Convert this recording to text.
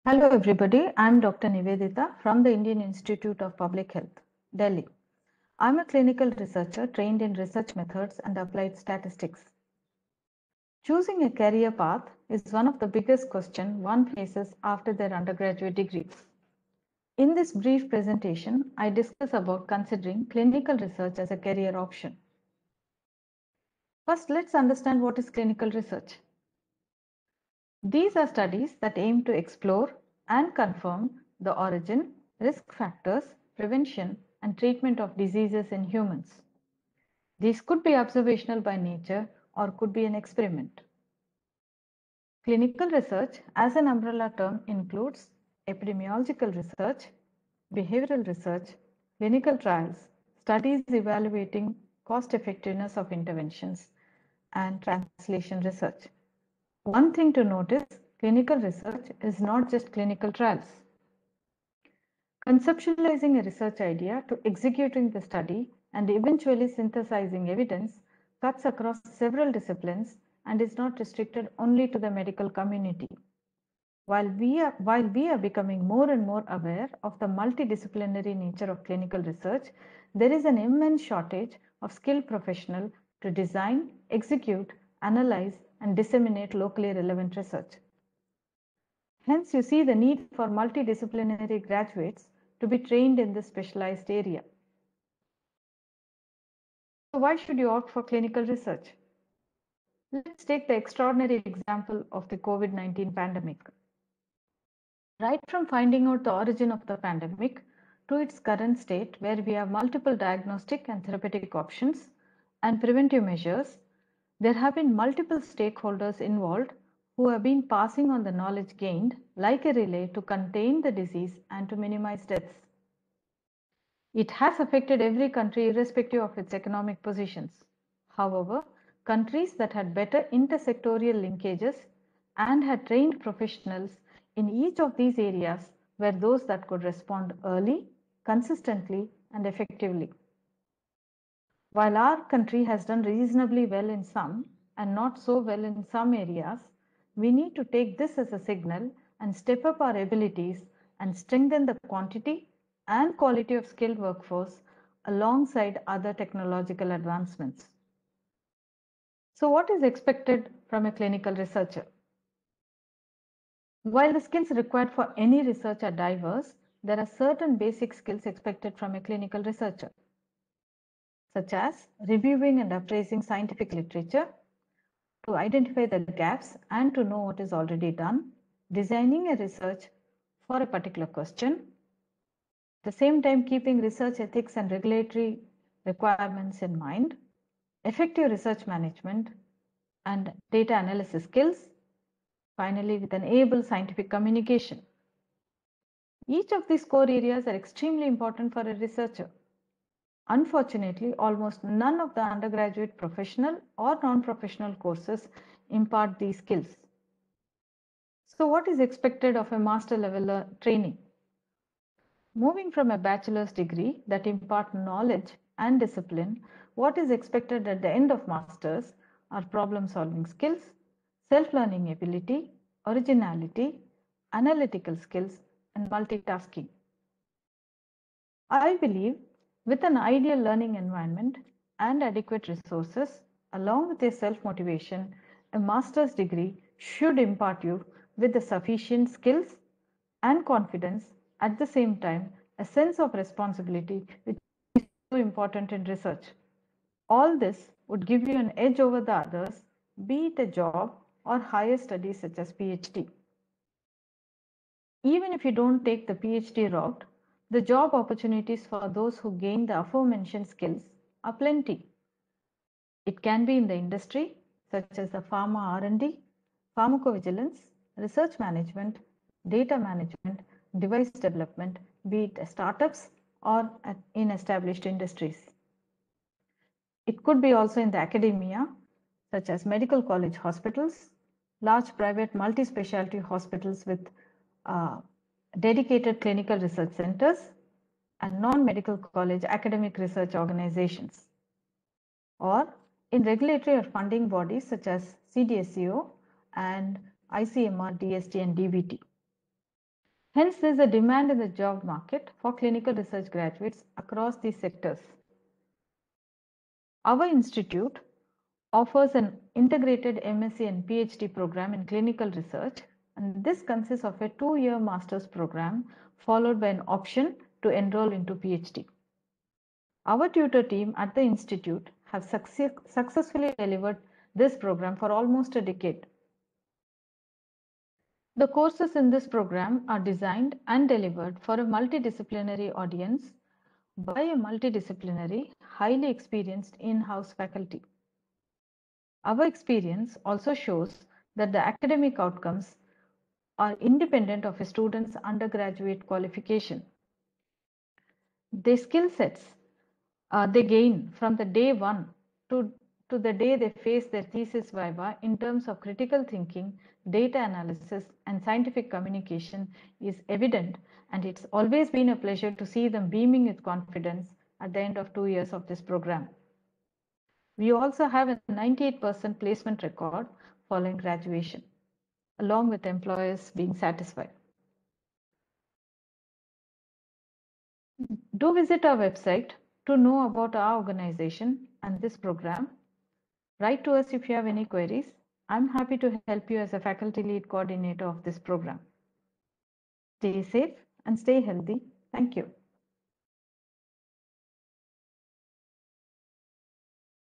Hello everybody, I'm Dr. Nivedita from the Indian Institute of Public Health, Delhi. I'm a clinical researcher trained in research methods and applied statistics. Choosing a career path is one of the biggest questions one faces after their undergraduate degree. In this brief presentation, I discuss about considering clinical research as a career option. First, let's understand what is clinical research. These are studies that aim to explore and confirm the origin, risk factors, prevention, and treatment of diseases in humans. These could be observational by nature or could be an experiment. Clinical research as an umbrella term includes epidemiological research, behavioral research, clinical trials, studies evaluating cost effectiveness of interventions, and translation research. One thing to notice, clinical research is not just clinical trials. Conceptualizing a research idea to executing the study and eventually synthesizing evidence cuts across several disciplines and is not restricted only to the medical community. While we are becoming more and more aware of the multidisciplinary nature of clinical research, there is an immense shortage of skilled professionals to design, execute, analyze, and disseminate locally relevant research. Hence, you see the need for multidisciplinary graduates to be trained in this specialized area. So why should you opt for clinical research? Let's take the extraordinary example of the COVID-19 pandemic. Right from finding out the origin of the pandemic to its current state, where we have multiple diagnostic and therapeutic options and preventive measures, there have been multiple stakeholders involved who have been passing on the knowledge gained like a relay to contain the disease and to minimize deaths. It has affected every country irrespective of its economic positions. However, countries that had better intersectorial linkages and had trained professionals in each of these areas were those that could respond early, consistently, and effectively. While our country has done reasonably well in some and not so well in some areas, we need to take this as a signal and step up our abilities and strengthen the quantity and quality of skilled workforce alongside other technological advancements. So, what is expected from a clinical researcher? While the skills required for any research are diverse, there are certain basic skills expected from a clinical researcher, such as reviewing and appraising scientific literature, to identify the gaps and to know what is already done, designing a research for a particular question, at the same time keeping research ethics and regulatory requirements in mind, effective research management and data analysis skills, finally with an able scientific communication. Each of these core areas are extremely important for a researcher. Unfortunately, almost none of the undergraduate professional or non-professional courses impart these skills. So what is expected of a master level training? Moving from a bachelor's degree that impart knowledge and discipline, what is expected at the end of master's are problem solving skills, self-learning ability, originality, analytical skills, and multitasking. I believe with an ideal learning environment and adequate resources, along with a self-motivation, a master's degree should impart you with the sufficient skills and confidence, at the same time a sense of responsibility which is so important in research. All this would give you an edge over the others, be it a job or higher studies such as PhD. Even if you don't take the PhD route, the job opportunities for those who gain the aforementioned skills are plenty. It can be in the industry, such as the pharma R&D, pharmacovigilance, research management, data management, device development, be it startups or in established industries. It could be also in the academia, such as medical college hospitals, large private multi-specialty hospitals with dedicated clinical research centers, and non-medical college academic research organizations, or in regulatory or funding bodies such as CDSCO and ICMR, DST, and DBT. Hence, there is a demand in the job market for clinical research graduates across these sectors. Our institute offers an integrated MSc and PhD program in clinical research, and this consists of a 2-year master's program followed by an option to enroll into PhD. Our tutor team at the institute have successfully delivered this program for almost a decade. The courses in this program are designed and delivered for a multidisciplinary audience by a multidisciplinary, highly experienced in-house faculty. Our experience also shows that the academic outcomes are independent of a student's undergraduate qualification. The skill sets they gain from the day one to the day they face their thesis viva in terms of critical thinking, data analysis, and scientific communication is evident, and it's always been a pleasure to see them beaming with confidence at the end of 2 years of this program. We also have a 98% placement record following graduation, along with employers being satisfied. Do visit our website to know about our organization and this program. Write to us if you have any queries. I'm happy to help you as a faculty lead coordinator of this program. Stay safe and stay healthy. Thank you.